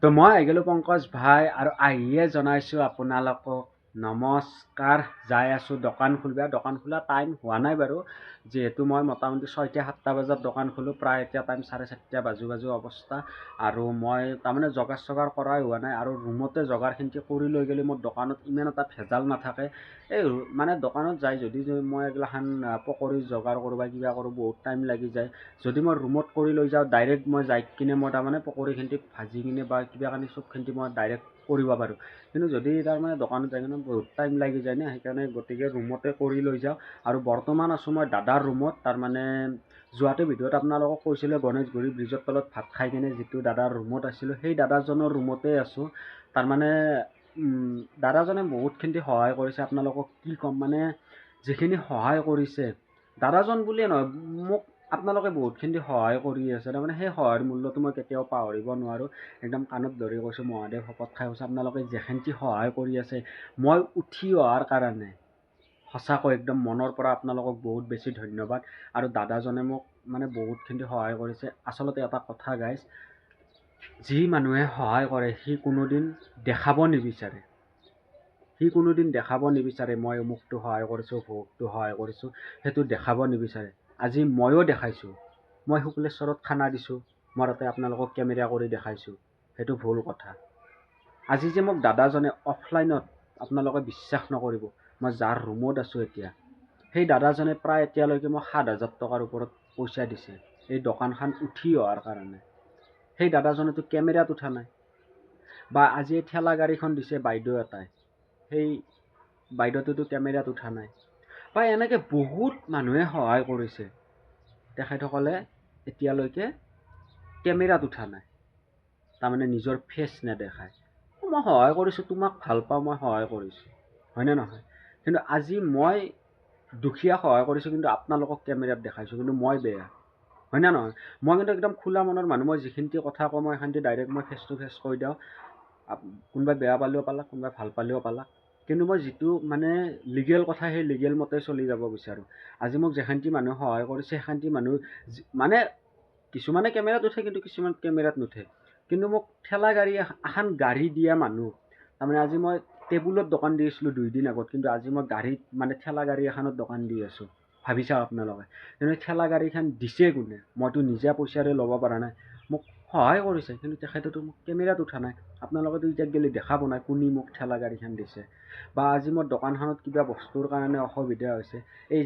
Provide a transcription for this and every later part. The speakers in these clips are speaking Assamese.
তো মই আহি গ'লো পংকজ ভাই আৰু আহিয়ে জনাইছোঁ আপোনালোকক নমস্কাৰ। যাই আছোঁ দোকান খুলিব। দোকান খোলা টাইম হোৱা নাই বাৰু, যিহেতু মই মোটামুটি 6টা-7টা বজাত দোকান খোলোঁ। প্ৰায় এতিয়া টাইম 4:30 বাজু অৱস্থা। আৰু মই তাৰমানে জোগাৰ কৰাই হোৱা নাই, আৰু ৰুমতে জোগাৰখিনি কৰি লৈ গ'লে মোৰ দোকানত ইমান এটা ভেজাল নাথাকে। এই মানে দোকানত যাই যদি মই এইগিলাখান পকৰি যোগাৰ কৰোঁ বা কিবা কৰোঁ, বহুত টাইম লাগি যায়। যদি মই ৰুমত কৰি লৈ যাওঁ, ডাইৰেক্ট মই যাই কিনে মই তাৰমানে পকৰিখিনি ভাজি কিনে বা কিবা কানি চবখিনি মই ডাইৰেক্ট কৰিব পাৰোঁ। কিন্তু যদি তাৰমানে দোকানত যাই কিনে বহুত টাইম লাগি যায় না, সেইকাৰণে গতিকে ৰুমতে কৰি লৈ যাওঁ। আৰু বৰ্তমান আছোঁ মই দাদাৰ ৰুমত। তাৰমানে যোৱাটো ভিডিঅ'ত আপোনালোকক কৈছিলোঁ, গণেশগুৰি ব্ৰিজৰ তলত ভাত খাই কিনে যিটো দাদাৰ ৰুমত আছিলোঁ, সেই দাদাজনৰ ৰুমতে আছোঁ। তাৰমানে দাদাজনে বহুতখিনি সহায় কৰিছে। আপোনালোকক কি ক'ম, মানে যিখিনি সহায় কৰিছে, দাদাজন বুলিয়ে নহয়, মোক আপোনালোকে বহুতখিনি সহায় কৰি আছে। তাৰমানে সেই সহায়ৰ মূল্যটো মই কেতিয়াও পাহৰিব নোৱাৰোঁ। একদম কাণত ধৰি কৈছোঁ, মহাদেৱ শপত খাই কৈছোঁ, আপোনালোকে যেখিনি সহায় কৰি আছে মই উঠি অহাৰ কাৰণে, সঁচাকৈ একদম মনৰ পৰা আপোনালোকক বহুত বেছি ধন্যবাদ। আৰু দাদাজনে মোক মানে বহুতখিনি সহায় কৰিছে। আচলতে এটা কথা গাইজ, যি মানুহে সহায় কৰে সি কোনোদিন দেখাব নিবিচাৰে। মই অমুকটো সহায় কৰিছোঁ, ভোগটো সহায় কৰিছোঁ, সেইটো দেখাব নিবিচাৰে। আজি ময়ো দেখাইছোঁ। মই শুক্লেশ্বৰত খানা দিছোঁ, মই তাতে আপোনালোকক কেমেৰা কৰি দেখাইছোঁ। সেইটো ভুল কথা। আজি যে মোক দাদাজনে অফলাইনত, আপোনালোকে বিশ্বাস নকৰিব, মই যাৰ ৰুমত আছোঁ এতিয়া, সেই দাদাজনে প্ৰায় এতিয়ালৈকে মোক 7,000 টকাৰ ওপৰত পইচা দিছে এই দোকানখন উঠি অহাৰ কাৰণে। সেই দাদাজনেতো কেমেৰাত উঠা নাই। বা আজি এই ঠেলা গাড়ীখন দিছে বাইদেউ এটাই, সেই বাইদেউটোতো কেমেৰাত উঠা নাই। বা এনেকৈ বহুত মানুহে সহায় কৰিছে, তেখেতসকলে এতিয়ালৈকে কেমেৰাত উঠা নাই, তাৰমানে নিজৰ ফেচ নেদেখায়। মই সহায় কৰিছোঁ, তোমাক ভাল পাওঁ, মই সহায় কৰিছোঁ, হয়নে নহয়? কিন্তু আজি মই দুখীয়া সহায় কৰিছোঁ, কিন্তু আপোনালোকক কেমেৰাত দেখাইছোঁ, কিন্তু মই বেয়া, হয়নে নহয়? মই কিন্তু একদম খোলা মনৰ মানুহ। মই যিখিনি কথা কওঁ মই সেইখিনি ডাইৰেক্ট মই ফেচ টু ফেচ কৈ দিওঁ। কোনোবাই বেয়া পালেও পালাক, কোনোবাই ভাল পালেও পালাক। কিন্তু মই যিটো মানে লিগেল কথা, সেই লিগেল মতে চলি যাব বিচাৰোঁ। আজি মোক যেখানটি মানুহে সহায় কৰিছে, সেইখানটি মানুহ মানে কিছুমানে কেমেৰাত উঠে, কিন্তু কিছুমান কেমেৰাত নুঠে। কিন্তু মোক ঠেলা গাড়ী এখন গাড়ী দিয়া মানুহ, তাৰমানে আজি মই টেবুলত দোকান দি আছিলোঁ 2 দিন আগত, কিন্তু আজি মই গাড়ীত মানে ঠেলা গাড়ী এখনত দোকান দি আছোঁ। ভাবি চাওক আপোনালোকে, কিন্তু ঠেলা গাড়ীখন দিছে কোনে? মইতো নিজে পইচাৰে ল'ব পৰা নাই। মোক সহায় কৰিছে, কিন্তু তেখেতেতো মোক কেমেৰাত উঠা নাই। আপোনালোকেতো এতিয়া গেলি দেখাব নাই কোনে মোক ঠেলা গাড়ীখন দিছে। বা আজি মোৰ দোকানখনত কিবা বস্তুৰ কাৰণে অসুবিধা হৈছে, এই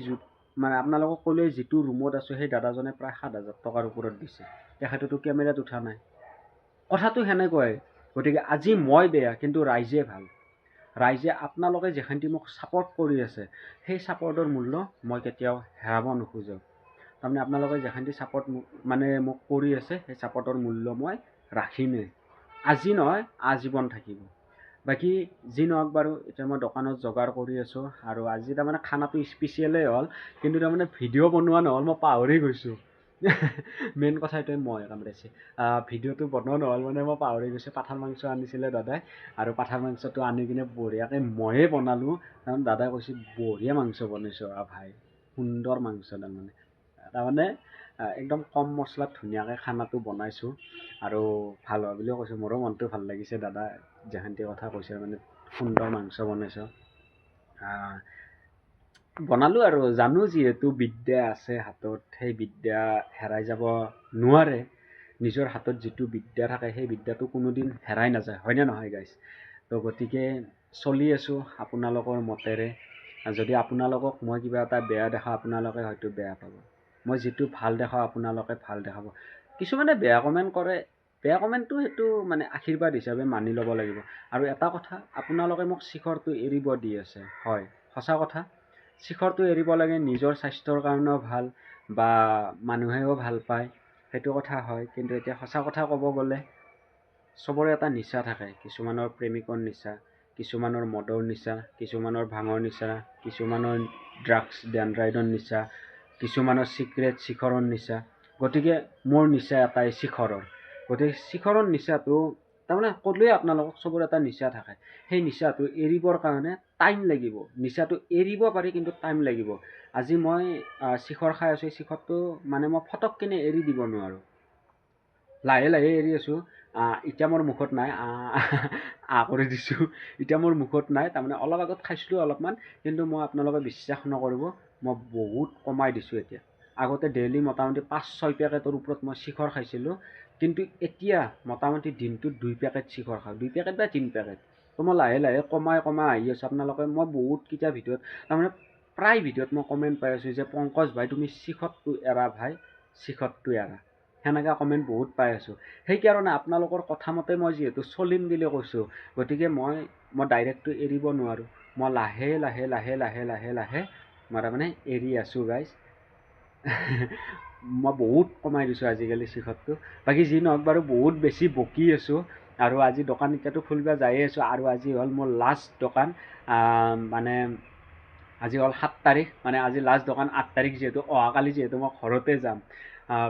মানে আপোনালোকক ক'লে যিটো ৰুমত আছোঁ, সেই দাদাজনে প্ৰায় 7,000 টকাৰ ওপৰত দিছে। তেখেতেতো কেমেৰাত উঠা নাই। কথাটো সেনেকুৱাই। গতিকে আজি মই বেয়া, কিন্তু ৰাইজে ভাল। ৰাইজে আপোনালোকে যেখানটি মোক ছাপৰ্ট কৰি আছে, সেই ছাপৰ্টৰ মূল্য মই কেতিয়াও হেৰাব নোখোজোঁ। তাৰমানে আপোনালোকে যেখানটি ছাপৰ্ট মানে মোক কৰি আছে, সেই ছাপৰ্টৰ মূল্য মই ৰাখিমেই। আজি নহয়, আজীৱন থাকিব। বাকী যি নহওক বাৰু, এতিয়া মই দোকানত যোগাৰ কৰি আছোঁ। আৰু আজি তাৰমানে খানাটো স্পেচিয়েলেই হ'ল, কিন্তু তাৰমানে ভিডিঅ' বনোৱা নহ'ল, মই পাহৰি গৈছোঁ। মেইন কথা এইটোৱে, মই কামৰাইছে ভিডিঅ'টো বনোৱা নহ'ল, মানে মই পাহৰি গৈছোঁ। পাঠাৰ মাংস আনিছিলে দাদাই, আৰু পাঠাৰ মাংসটো আনি কিনে বঢ়িয়াকৈ ময়ে বনালোঁ। তাৰমানে দাদাই কৈছে, বঢ়িয়া মাংস বনাইছ ভাই, সুন্দৰ মাংস। তাৰমানে একদম কম মছলাত ধুনীয়াকৈ খানাটো বনাইছোঁ, আৰু ভাল হোৱা বুলিও কৈছোঁ। মোৰো মনটো ভাল লাগিছে, দাদা যেখানটি কথা কৈছে, মানে সুন্দৰ মাংস বনাইছ। বনালোঁ আৰু জানো, যিহেতু বিদ্যা আছে হাতত, সেই বিদ্যা হেৰাই যাব নোৱাৰে। নিজৰ হাতত যিটো বিদ্যা থাকে, সেই বিদ্যাটো কোনোদিন হেৰাই নাযায়, হয়নে নহয় গাইজ? তো গতিকে চলি আছোঁ আপোনালোকৰ মতেৰে। যদি আপোনালোকক মই কিবা এটা বেয়া দেখাওঁ, আপোনালোকে হয়তো বেয়া পাব। মই যিটো ভাল দেখাওঁ, আপোনালোকে ভাল দেখাব। কিছুমানে বেয়া কমেণ্ট কৰে, বেয়া কমেণ্টটো সেইটো মানে আশীৰ্বাদ হিচাপে মানি ল'ব লাগিব। আৰু এটা কথা, আপোনালোকে মোক শিখৰটো এৰিব দি আছে, হয় সঁচা কথা। শিখৰটো এৰিব লাগে, নিজৰ স্বাস্থ্যৰ কাৰণেও ভাল, বা মানুহেও ভাল পায়, সেইটো কথা হয়। কিন্তু এতিয়া সঁচা কথা ক'ব গ'লে, চবৰে এটা নিচা থাকে। কিছুমানৰ প্ৰেমিকৰ নিচা, কিছুমানৰ মদৰ নিচা, কিছুমানৰ ভাঙৰ নিচা, কিছুমানৰ ড্ৰাগছ ডেনড্ৰাইডৰ নিচা, কিছুমানৰ চিগাৰেট শিখৰৰ নিচা। গতিকে মোৰ নিচা এটাই, শিখৰৰ। গতিকে শিখৰৰ নিচাটো তাৰমানে ক'লোৱে আপোনালোকক, চবৰে এটা নিচা থাকে। সেই নিচাটো এৰিবৰ কাৰণে টাইম লাগিব। নিচাটো এৰিব পাৰি, কিন্তু টাইম লাগিব। আজি মই শিখৰ খাই আছোঁ, শিখৰটো মানে মই ফটককেনে এৰি দিব নোৱাৰোঁ। লাহে লাহে এৰি আছোঁ। এতিয়া মোৰ মুখত নাই কৰি দিছোঁ এতিয়া মোৰ মুখত নাই তাৰমানে অলপ আগত খাইছিলোঁ অলপমান কিন্তু মই আপোনালোকে বিশ্বাস নকৰিব মই বহুত কমাই দিছোঁ এতিয়া আগতে ডেইলি মোটামুটি 5-6 পেকেটৰ ওপৰত মই শিখৰ খাইছিলোঁ কিন্তু এতিয়া মোটামুটি দিনটোত 2 পেকেট শিখৰ খাওঁ 2 পেকেট বা 3 পেকেট তো মই লাহে লাহে কমাই আহি আছোঁ আপোনালোকে মই বহুতকেইটা ভিডিঅ'ত তাৰমানে প্ৰায় ভিডিঅ'ত মই কমেণ্ট পাই আছোঁ যে পংকজ ভাই তুমি শিখৰটো এৰা ভাই শিখৰটো এৰা সেনেকুৱা কমেণ্ট বহুত পাই আছোঁ সেইকাৰণে আপোনালোকৰ কথা মতে মই যিহেতু চলিম বুলি কৈছোঁ গতিকে মই ডাইৰেক্টটো এৰিব নোৱাৰোঁ মই লাহে লাহে মই তাৰমানে এৰি আছোঁ গাইজ মই বহুত কমাই দিছোঁ আজিকালি শিখৰটো বাকী যি নহওক বাৰু বহুত বেছি বকি আছোঁ আৰু আজি দোকান এতিয়াতো খুলিব যায়ে আছোঁ আৰু আজি হ'ল মোৰ লাষ্ট দোকান মানে আজি হ'ল 7 তাৰিখ মানে আজি লাষ্ট দোকান 8 তাৰিখ যিহেতু অহাকালি যিহেতু মই ঘৰতে যাম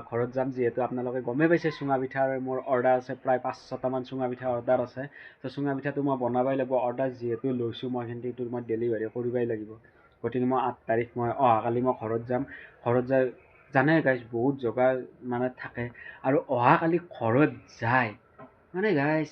ঘৰত যাম যিহেতু আপোনালোকে গমেই পাইছে চুঙা পিঠাৰ মোৰ অৰ্ডাৰ আছে প্ৰায় 5-6টামান চুঙা পিঠা অৰ্ডাৰ আছে তো চুঙা পিঠাটো মই বনাবই লাগিব অৰ্ডাৰ যিহেতু লৈছোঁ মই কিন্তু মই ডেলিভাৰী কৰিবই লাগিব গতিকে মই 8 তাৰিখ মই অহাকালি মই ঘৰত যাম ঘৰত যাই জানে গাইজ বহুত যোগাৰ মানে থাকে আৰু অহাকালি ঘৰত যায় মানে গাইজ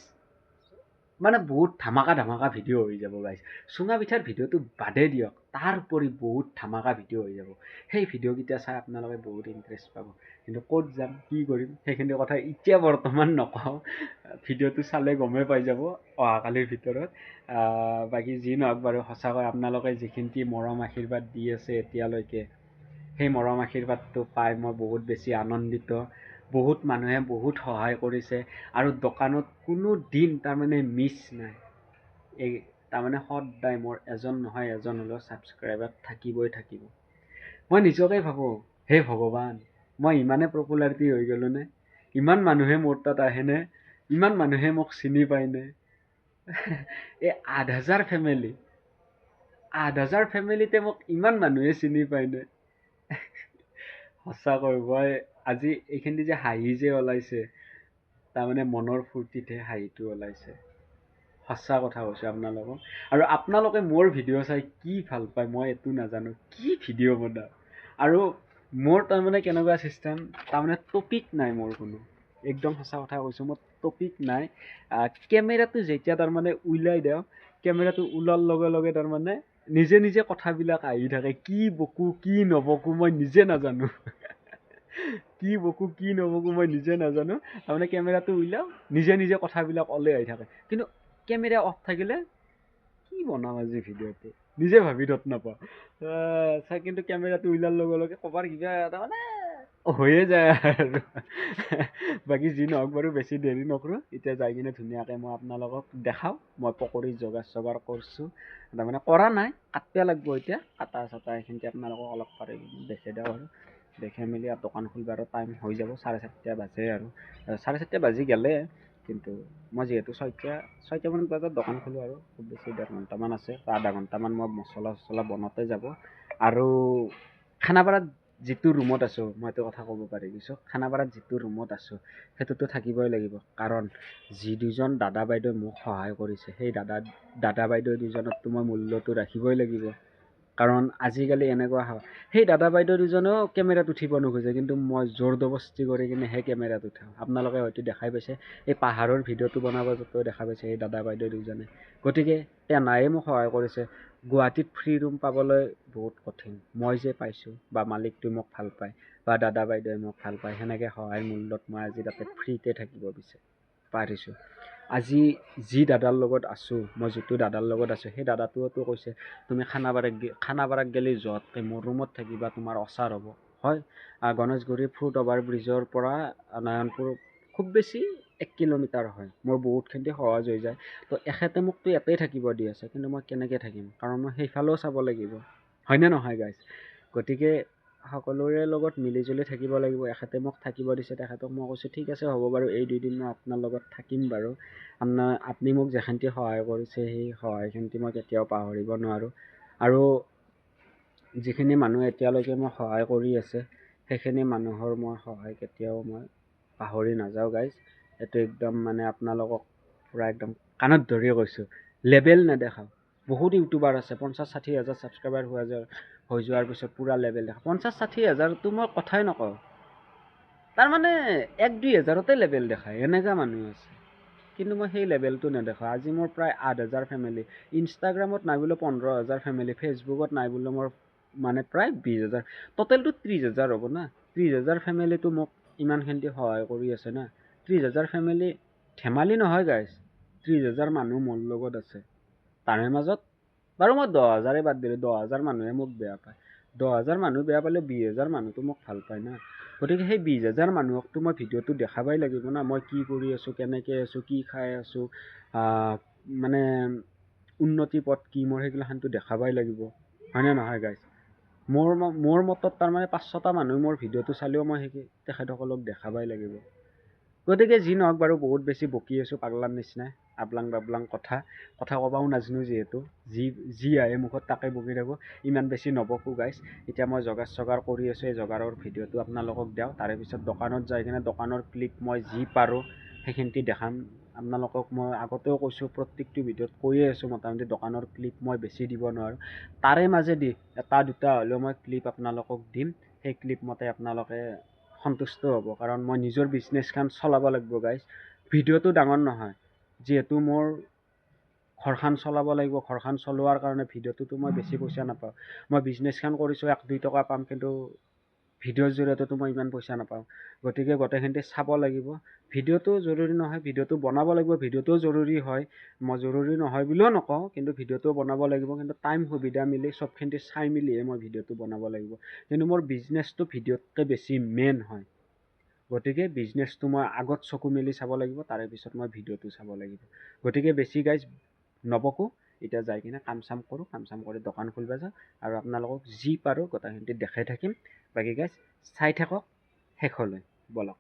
মানে বহুত ধামাকা ভিডিঅ' হৈ যাব গাইজ চুঙা পিঠাৰ ভিডিঅ'টো বাদে দিয়ক তাৰ উপৰি বহুত ধামাকা ভিডিঅ' হৈ যাব সেই ভিডিঅ'কেইটা চাই আপোনালোকে বহুত ইণ্টাৰেষ্ট পাব কিন্তু ক'ত যাম কি কৰিম সেইখিনি কথা এতিয়া বৰ্তমান নকওঁ ভিডিঅ'টো চালে গমেই পাই যাব অহাকালিৰ ভিতৰত বাকী যি নহওক বাৰু সঁচাকৈ আপোনালোকে যিখিনি মৰম আশীৰ্বাদ দি আছে এতিয়ালৈকে সেই মৰম আশীৰ্বাদটো পাই মই বহুত বেছি আনন্দিত বহুত মানুহে বহুত সহায় কৰিছে আৰু দোকানত কোনো দিন তাৰমানে মিছ নাই এই তাৰমানে সদায় মোৰ এজন নহয় এজন হ'লেও ছাবস্ক্ৰাইবাৰ থাকিবই থাকিব মই নিজকে ভাবোঁ হে ভগৱান মই ইমানে পপুলাৰিটি হৈ গ'লোনে ইমান মানুহে মোৰ তাত আহেনে ইমান মানুহে মোক চিনি পায়নে এই 8,000 ফেমিলিতে মোক ইমান মানুহে চিনি পায়নে সঁচাকৈ মই আজি এইখিনি যে হাঁহি যে ওলাইছে তাৰমানে মনৰ ফূৰ্তিতহে হাঁহিটো ওলাইছে সঁচা কথা কৈছোঁ আপোনালোকক আৰু আপোনালোকে মোৰ ভিডিঅ' চাই কি ভাল পায় মই এইটো নাজানো কি ভিডিঅ' বনাওঁ আৰু মোৰ তাৰমানে কেনেকুৱা চিষ্টেম তাৰমানে টপিক নাই মোৰ কোনো একদম সঁচা কথা কৈছোঁ মোৰ টপিক নাই কেমেৰাটো যেতিয়া তাৰমানে উলিয়াই দিওঁ কেমেৰাটো ওলোৱাৰ লগে লগে তাৰমানে নিজে নিজে কথাবিলাক আহি থাকে কি বকো কি নবকো মই নিজে নাজানো কি বকো কি নবকো মই নিজে নাজানো তাৰমানে কেমেৰাটো উলিয়াওঁ নিজে নিজে কথাবিলাক ওলাই আহি থাকে কিন্তু কেমেৰা অফ থাকিলে কি বনাম আজি ভিডিঅ'টো নিজে ভাবি তত নাপাওঁ কিন্তু কেমেৰাটো উলিয়াৰ লগে লগে ক'বাৰ কিবা তাৰমানে হৈয়ে যায় আৰু বাকী যি নহওক বাৰু বেছি দেৰি নকৰোঁ এতিয়া যাই কিনে ধুনীয়াকৈ মই আপোনালোকক দেখাওঁ মই পকৰি যোগাৰ কৰিছোঁ তাৰমানে কৰা নাই কাটিব লাগিব এতিয়া কাটা চাটা এইখিনিতে আপোনালোকক অলপ পাৰে দেখে দিওঁ আৰু দেখে মেলি আৰু দোকান খুলিব আৰু টাইম হৈ যাব 4:30 বাজে আৰু 4:30 বাজি গ'লে কিন্তু মই যিহেতু 6টামান বজাত দোকান খোলোঁ আৰু খুব বেছি 1.5 ঘণ্টামান আছে বা আধা ঘণ্টামান মই মছলা বনাওঁতে যাব আৰু খানাপাৰাত যিটো ৰুমত আছোঁ মই এইটো কথা ক'ব পাৰি গৈছোঁ খানাপাৰাত যিটো ৰুমত আছোঁ সেইটোতো থাকিবই লাগিব কাৰণ যি দুজন দাদা বাইদেৱে মোক সহায় কৰিছে সেই দাদা বাইদেউ দুজনকতো মই মূল্যটো ৰাখিবই লাগিব কাৰণ আজিকালি এনেকুৱা হয় সেই দাদা বাইদেউ দুজনেও কেমেৰাত উঠিব নোখোজে কিন্তু মই জোৰ জবৰদস্তি কৰি কিনে সেই কেমেৰাত উঠাওঁ আপোনালোকে হয়তো দেখাই পাইছে এই পাহাৰৰ ভিডিঅ'টো বনাব যাতেও দেখা পাইছে সেই দাদা বাইদেউ দুজনে গতিকে তেনায়ে মোক সহায় কৰিছে গুৱাহাটীত ফ্ৰী ৰুম পাবলৈ বহুত কঠিন মই যে পাইছোঁ বা মালিকটোৱে মোক ভাল পায় বা দাদা বাইদেৱে মোক ভাল পায় সেনেকৈ সহায় মূল্যত মই আজি তাতে ফ্ৰীতে থাকিব পাৰিছোঁ আজি যি দাদাৰ লগত আছোঁ মই যিটো দাদাৰ লগত আছোঁ সেই দাদাটোৱেতো কৈছে তুমি খানাপাৰাত গেলি যোৱাতকৈ মোৰ ৰুমত থাকিবা তোমাৰ অচাৰ হ'ব হয় গণেশগুৰি ফুট অভাৰ ব্ৰিজৰ পৰা নয়নপুৰ খুব বেছি 1 কিলোমিটাৰ হয় মোৰ বহুতখিনি সহজ হৈ যায় তো এখেতে মোকতো ইয়াতেই থাকিব দি আছে কিন্তু মই কেনেকৈ থাকিম কাৰণ মই সেইফালেও চাব লাগিব হয়নে নহয় গাইজ গতিকে সকলোৰে লগত মিলিজুলি থাকিব লাগিব এখেতে মোক থাকিব দিছে তেখেতক মই কৈছোঁ ঠিক আছে হ'ব বাৰু এই 2 দিন মই আপোনাৰ লগত থাকিম বাৰু আপুনি মোক যেখানটি সহায় কৰিছে সেই সহায়খিনি মই কেতিয়াও পাহৰিব নোৱাৰোঁ আৰু যিখিনি মানুহ এতিয়ালৈকে মোক সহায় কৰি আছে সেইখিনি মানুহৰ মই সহায় কেতিয়াও মই পাহৰি নাযাওঁ গাইজ এইটো একদম মানে আপোনালোকক পূৰা একদম কাণত ধৰি কৈছোঁ লেবেল নেদেখাওঁ বহুত ইউটিউবাৰ আছে 50-60 হাজাৰ ছাবস্ক্ৰাইবাৰ হৈ যোৱাৰ পিছত পূৰা লেবেল দেখা 50-60 হাজাৰটো মই কথাই নকওঁ তাৰমানে 1-2 হাজাৰতে লেবেল দেখায় এনেকুৱা মানুহ আছে কিন্তু মই সেই লেভেলটো নেদেখাওঁ। আজি মোৰ প্ৰায় 8,000 ফেমিলি, ইনষ্টাগ্ৰামত নাই বোলে 15,000 ফেমিলি, ফেচবুকত নাই বোলে মোৰ মানে প্ৰায় 20,000, টোটেলটো 30,000 হ'ব না। 30,000 ফেমিলিটো মোক ইমানখিনি সহায় কৰি আছে না। 30,000 ফেমিলি ধেমালি নহয় গাইজ। 30,000 মানুহ মোৰ লগত আছে। তাৰে মাজত বাৰু মই 10,000 বাদ দিলোঁ, 10,000 মানুহে মোক বেয়া পায়। 10,000 মানুহ বেয়া পালে 20,000 মানুহটো মোক ভাল পায় না। গতিকে সেই 20,000 মানুহকতো মই ভিডিঅ'টো দেখাবই লাগিব না, মই কি কৰি আছোঁ, কেনেকৈ আছোঁ, কি খাই আছোঁ, মানে উন্নতি পথ কি মোৰ সেইগিলাখানটো দেখাবই লাগিব, হয়নে নহয় গাইজ? মোৰ মতত তাৰমানে 5-6টা মানুহ মোৰ ভিডিঅ'টো চালেও মই তেখেতসকলক দেখাবই লাগিব। গতিকে যি নহওক বাৰু, বহুত বেছি বকি আছোঁ পাগলাৰ নিচিনা, আবলাং বাবলাং কথা ক'বাও নাজানো যিহেতু, যি আহে মুখত তাকে বকি থাকোঁ। ইমান বেছি নবকো গাইজ। এতিয়া মই জগাৰ কৰি আছোঁ, এই জগাৰৰ ভিডিঅ'টো আপোনালোকক দিওঁ। তাৰে পিছত দোকানত যাই কিনে দোকানৰ ক্লিপ মই যি পাৰোঁ সেইখিনি দেখাম আপোনালোকক। মই আগতেও কৈছোঁ, প্ৰত্যেকটো ভিডিঅ'ত কৈয়ে আছোঁ, মোটামুটি দোকানৰ ক্লিপ মই বেছি দিব নোৱাৰোঁ। তাৰে মাজেদি 1-2টা হ'লেও মই ক্লিপ আপোনালোকক দিম। সেই ক্লিপ মতে আপোনালোকে সন্তুষ্ট হ'ব, কাৰণ মই নিজৰ বিজনেছখন চলাব লাগিব গাইজ। ভিডিঅ'টো ডাঙৰ নহয়, যিহেতু মোৰ ঘৰখন চলাব লাগিব। ঘৰখন চলোৱাৰ কাৰণে ভিডিঅ'টোতো মই বেছি পইচা নাপাওঁ। মই বিজনেছখন কৰিছোঁ 1-2 টকা পাম, কিন্তু ভিডিঅ'ৰ জৰিয়তেতো মই ইমান পইচা নাপাওঁ। গতিকে গোটেইখিনি চাব লাগিব। ভিডিঅ'টো জৰুৰী নহয়, ভিডিঅ'টো বনাব লাগিব। ভিডিঅ'টোও জৰুৰী হয়, মই জৰুৰী নহয় বুলিও নকওঁ, কিন্তু ভিডিঅ'টো বনাব লাগিব। কিন্তু টাইম সুবিধা মিলি চবখিনি চাই মেলিহে মই ভিডিঅ'টো বনাব লাগিব। কিন্তু মোৰ বিজনেছটো ভিডিঅ'তকৈ বেছি মেইন হয়। গতিকে বিজনেছটো মই আগত চকু মেলি চাব লাগিব, তাৰে পিছত মই ভিডিঅ'টো চাব লাগিব। গতিকে বেছি গাইজ নবকো, এতিয়া যাই কিনে কাম চাম কৰোঁ, কাম চাম কৰি দোকান খুলিব যাওঁ, আৰু আপোনালোকক যি পাৰোঁ গোটেইখিনি দেখাই থাকিম। বাকী গাইজ চাই থাকক শেষলৈ, বলক।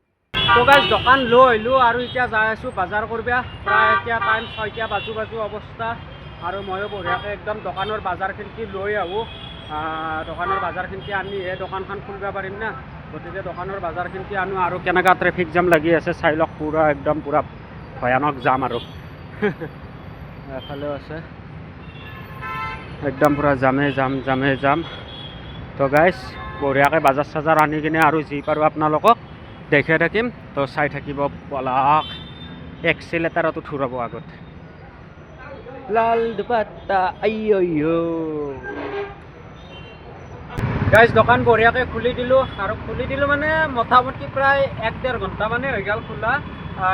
তো গাইজ দোকান লৈ আহিলোঁ, আৰু এতিয়া যাই আছোঁ বজাৰ কৰিব। প্ৰায় এতিয়া টাইম 6টা বাজু অৱস্থা, আৰু ময়ো বঢ়িয়াকৈ একদম দোকানৰ বজাৰখিনি লৈ আহোঁ। দোকানৰ বজাৰখিনি আনিহে দোকানখন খুলিব পাৰিম না। গতিকে দোকানৰ বজাৰখিনি আনো, আৰু কেনেকুৱা ট্ৰেফিক জাম লাগি আছে চাই লওক। একদম পুৰা ভয়ানক জাম, আৰু এফালেও আছে একদম পুৰা জামে জাম। তো গাইজ বঢ়িয়াকৈ বাজাৰ চাজাৰ আনি কিনে আৰু যি পাৰোঁ আপোনালোকক দেখাই থাকিম। তো চাই থাকিব বলক। এক্সিলেটাৰত উঠো ৰ'ব আগত। লাল দুপাট্টা আইয়ো। গাইজ দোকান বঢ়িয়াকৈ খুলি দিলোঁ, আৰু খুলি দিলোঁ মানে মোটামুটি প্ৰায় 1-1.5 ঘণ্টা মানে হৈ গ'ল খোলা।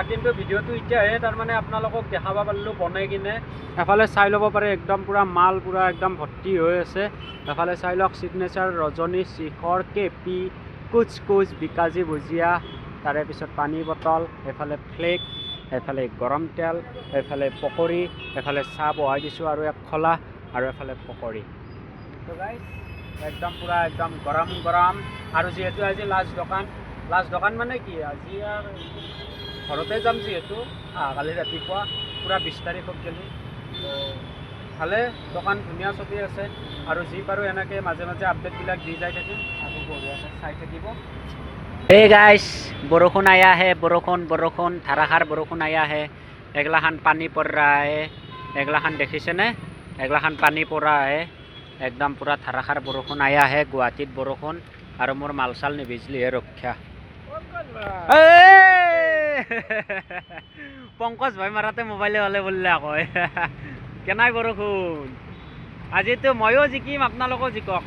কিন্তু ভিডিঅ'টো এতিয়াহে তাৰমানে আপোনালোকক দেখাব পাৰিলোঁ বনাই কিনে। এফালে চাই ল'ব পাৰে, একদম পূৰা মাল পূৰা একদম ভৰ্তি হৈ আছে। এফালে চাই লওক, চিগনেচাৰ, ৰজনী, শিখৰ, কেপি, কুচ বিকাজী ভুজিয়া, তাৰে পিছত পানী বটল, এফালে ফ্লেক, এফালে গৰম তেল, এফালে পকৰি, এফালে চাহ বহাই দিছোঁ আৰু এক খোলা, আৰু এফালে পকৰি। তো গাইজ একদম পূৰা একদম গৰম। আৰু যিহেতু আজি লাষ্ট দোকান মানে কি, আজি আৰু ঘৰতে যাম, যিহেতু কালি ৰাতিপুৱা পূৰা 20 তাৰিখত গ'লে। তো ভালে, দোকান ধুনীয়া চলি আছে, আৰু যি পাৰোঁ এনেকৈ মাজে মাজে আপডেটবিলাক দি যাই থাকিম, আৰু বঢ়িয়াকৈ চাই থাকিব। এই গাইজ বৰষুণ আয়া হে, বৰষুণ ধাৰাসাৰ বৰষুণ আয়া হে। এগলাখান পানী পৰা হে, এগলাখান দেখিছেনে? এগলাখান পানী পৰা হে, একদম পূৰা ধাৰাসাৰ বৰষুণ আয়া হে। গুৱাহাটীত বৰষুণ, আৰু মোৰ মাল চাল নিভিজিলিহে ৰক্ষা। পংকজ ভাই মাৰাতে মোবাইলে হ'লে বললে আকৌ কেনাই বৰষুণ। আজিতো ময়ো জিকিম, আপোনালোকেও জিকক।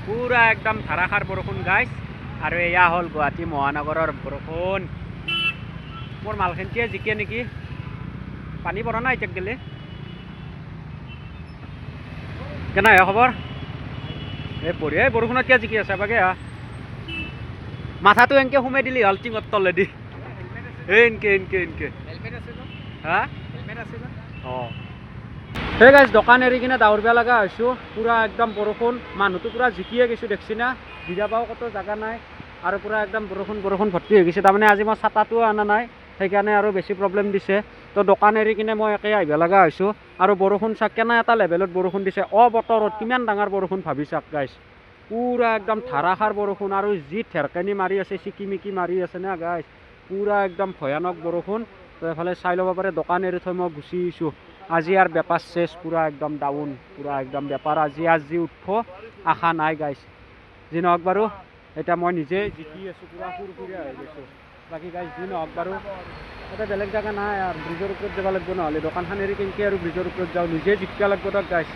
পূৰা একদম ধাৰাসাৰ বৰষুণ গাইজ, আৰু এয়া হ'ল গুৱাহাটী মহানগৰৰ বৰষুণ। মোৰ মালখিনিয়ে জিকে নেকি, পানী পৰা নাই এতিয়া গ'লে। কেনে হে খবৰ? এই বঢ়িয়া, বৰষুণত কিয় জিকি আছে বাগে? মাথাটো এনেকৈ সোমাই দিলি হ'ল টিঙৰ তলেদি, এনকে হা। অঁ সেই গাইজ দোকান এৰি কিনে দাউৰিব লগা হৈছোঁ। পূৰা একদম বৰষুণ, মানুহটো পূৰা জিকিয়ে গৈছোঁ, দেখছি না? ভিজা পাওঁ ক'তো জেগা নাই, আৰু পূৰা একদম বৰষুণ ভৰ্তি হৈ গৈছে। তাৰমানে আজি মই ছাতাটোও অনা নাই, সেইকাৰণে আৰু বেছি প্ৰব্লেম দিছে। তো দোকান এৰি কিনে মই একে আহিব লগা হৈছোঁ, আৰু বৰষুণ চাওক কেনে এটা লেভেলত বৰষুণ দিছে। বতৰত কিমান ডাঙৰ বৰষুণ ভাবি চাওক গাইজ, পূৰা একদম ধাৰাসাৰ বৰষুণ, আৰু যি ঢেৰকেনি মাৰি আছে, চিকিমিকি মাৰি আছে না গাইজ, পূৰা একদম ভয়ানক বৰষুণ। তো এফালে চাই ল'ব পাৰে, দোকান এৰি থৈ মই গুচি আহিছোঁ। আজি আৰু বেপাৰ চেছ, পূৰা একদম ডাউন, পূৰা একদম বেপাৰ আজি উঠব আশা নাই গাইজ। যি নহওক বাৰু, এতিয়া মই নিজে জিকি আছোঁ, পূৰা সুৰসুৰীয়া হৈ গৈছোঁ। বাকী গাইজ যি নহওক বাৰু তাতে বেলেগ জেগা নাই আৰু ব্ৰিজৰ ওপৰত যাব লাগিব নহ'লে দোকানখন এৰি কেনেকৈ আৰু ব্ৰিজৰ ওপৰত যাওঁ নিজে জিকিব লাগিব তাক গাইজ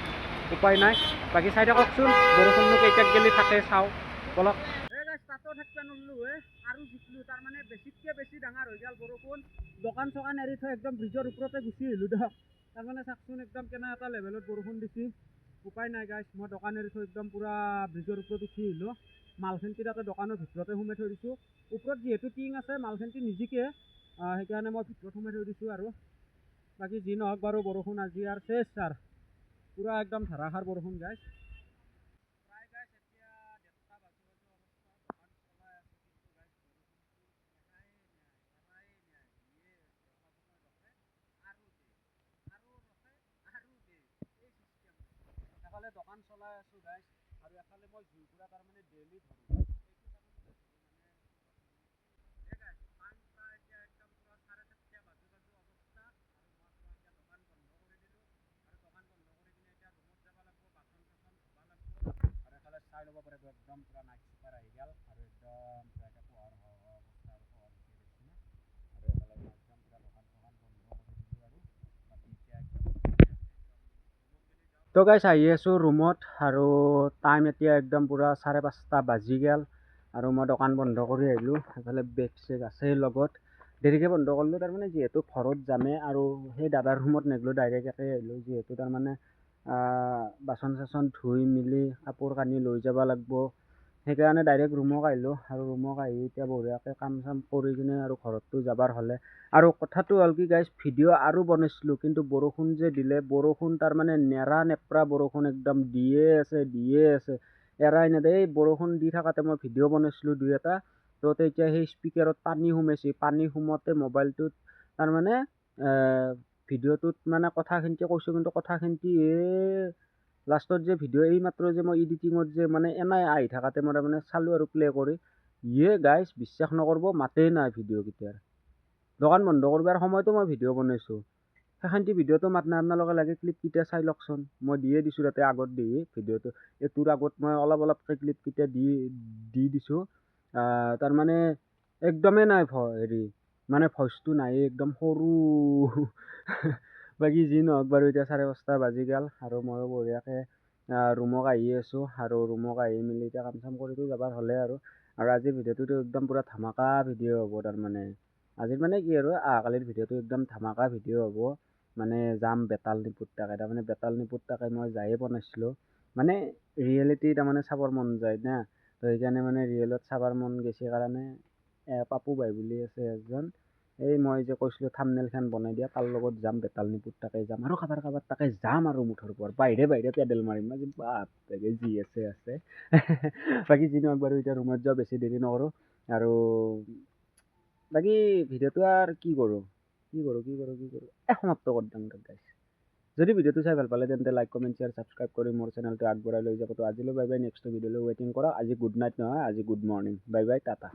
উপায় নাই বাকী চাই থাককচোন বৰষুণনো কেইটাক গেলি থাকে চাওঁ বলক এই গাইজ তাতো থাকিব নোৱাৰিলোঁ আৰু জিকিলোঁ তাৰমানে বেছিতকৈ বেছি ডাঙৰ হৈ গ'ল বৰষুণ দোকান চোকান এৰি থৈ একদম ব্ৰিজৰ ওপৰতে গুচি আহিলোঁ দিয়ক তাৰমানে চাওকচোন একদম কেনে এটা লেভেলত বৰষুণ দিছে উপায় নাই গাইজ মই দোকান এৰি থৈ একদম পূৰা ব্ৰিজৰ ওপৰত উঠি আহিলোঁ মালখিনি তাতে দোকানৰ ভিতৰতে সোমাই থৈ দিছোঁ ওপৰত যিহেতু টিং আছে মালখিনি নিজিকে সেইকাৰণে মই ভিতৰত সোমাই থৈ দিছোঁ আৰু বাকী যি নহওক বাৰু বৰষুণ আজি আৰু চেছ ছাৰ পূৰা একদম ধাৰাসাৰ বৰষুণ গাইজ প্ৰায় গাইজ এতিয়া 1:30 বাজু অৱস্থা দোকান চলাই আছোঁ কিন্তু গাইজ এফালে দোকান চলাই আছোঁ গাইজ আৰু এফালে মই জুই কুৰা তাৰমানে ডেইলি ধৰোঁ চাই ল'ব পাৰে একদম পূৰা নাইট চুপাৰ আহি গ'ল আৰু একদম পূৰা এতিয়া পোহৰ অৱস্থা আৰু পোহৰ উঠি দিছে আৰু এইফালে মই একদম পূৰা দোকান চোকান বন্ধ কৰি দিলোঁ আৰু বাকী এতিয়া তো গাইছ আহি আছোঁ ৰুমত আৰু টাইম এতিয়া একদম পূৰা 5:30 বাজি গ'ল আৰু মই দোকান বন্ধ কৰি আহিলোঁ এইফালে বেগ চেগ আছে লগত দেৰিকৈ বন্ধ কৰিলোঁ তাৰমানে যিহেতু ঘৰত যামে আৰু সেই দাদাৰ ৰুমত নেগলোঁ ডাইৰেক্ট একে আহিলোঁ যিহেতু তাৰমানে বাচন চাচন ধুই মেলি কাপোৰ কানি লৈ যাব লাগিব সেইকাৰণে ডাইৰেক্ট ৰুমক আহিলোঁ আৰু ৰুমক আহি এতিয়া বঢ়িয়াকৈ কাম চাম কৰি কিনে আৰু ঘৰততো যাবাৰ হ'লে আৰু কথাটো হ'ল কি গাইজ ভিডিঅ' আৰু বনাইছিলোঁ কিন্তু বৰষুণ যে দিলে বৰষুণ তাৰমানে নেৰা নেপৰা বৰষুণ একদম দিয়ে আছে এৰাই নেদে এই বৰষুণ দি থাকাতে মই ভিডিঅ' বনাইছিলোঁ দুই এটা তো এতিয়া সেই স্পীকাৰত পানী সোমাইছে পানী সোমাওঁতে মোবাইলটোত তাৰমানে ভিডিঅ'টোত মানে কথাখিনিতে কৈছোঁ কিন্তু কথাখিনিতে লাষ্টত যে ভিডিঅ' এই মাত্ৰ যে মই এডিটিঙত যে মানে এনাই আহি থাকাতে মই তাৰমানে চালোঁ আৰু প্লে কৰি গাইজ বিশ্বাস নকৰিব মাতেই নাই ভিডিঅ'কেইটাৰ দোকান বন্ধ কৰিবাৰ সময়তো মই ভিডিঅ' বনাইছোঁ সেইখানটি ভিডিঅ'টো মাত নাই আপোনালোকে লাগে ক্লিপকেইটা চাই লওকচোন মই দিয়ে দিছোঁ তাতে আগত দি ভিডিঅ'টো এইটোৰ আগত মই অলপকৈ ক্লিপকেইটা দি দিছোঁ তাৰমানে একদমেই নাই হেৰি মানে ভইচটো নাই একদম সৰু বাকী যি নহওক বাৰু এতিয়া 5:30 বাজি গ'ল আৰু ময়ো বঢ়িয়াকৈ ৰুমক আহি আছোঁ আৰু ৰুমক আহি মেলি এতিয়া কাম চাম কৰিতো যাবাৰ হ'লে আৰু আজিৰ ভিডিঅ'টোতো একদম পূৰা ধামাকা ভিডিঅ' হ'ব তাৰমানে আজিৰ মানে কি আৰু অহাকালিৰ ভিডিঅ'টো একদম ধামাকা ভিডিঅ' হ'ব মানে যাম বেতাল নিপুত্তাকে তাৰমানে বেতাল নিপুত্তাকে মই যায়ে বনাইছিলোঁ মানে ৰিয়েলিটি তাৰমানে চাবৰ মন যায় না তো সেইকাৰণে মানে ৰিয়েলত চাবৰ মন গৈছে কাৰণে পাপু বাই বুলি আছে এজন এই মই যে কৈছিলোঁ থাম্বনেইলখন বনাই দিয়া তাৰ লগত যাম বেতাল নিপুত্তাকে যাম আৰু কাবাৰ তাকে যাম আৰু মুঠৰ ওপৰত বাহিৰে পেডেল মাৰিম আজি বাপৰে যি আছে বাকী যি নহওক বাৰু এতিয়া ৰুমত যাওঁ বেছি দেৰি নকৰোঁ আৰু বাকী ভিডিঅ'টো আৰু কি কৰোঁ সমাপ্ত কৰি দিম গাইজ যদি ভিডিঅ'টো চাই ভাল পালে তেন্তে লাইক কমেণ্ট শ্বেয়াৰ ছাবস্ক্ৰাইব কৰি মোৰ চেনেলটো আগবঢ়াই লৈ যাব তো আজিলৈ বাই বাই নেক্সট ভিডিঅ'লৈ ৱেইটিং কৰা আজি গুড নাইট নহয় আজি good morning bye bye Tata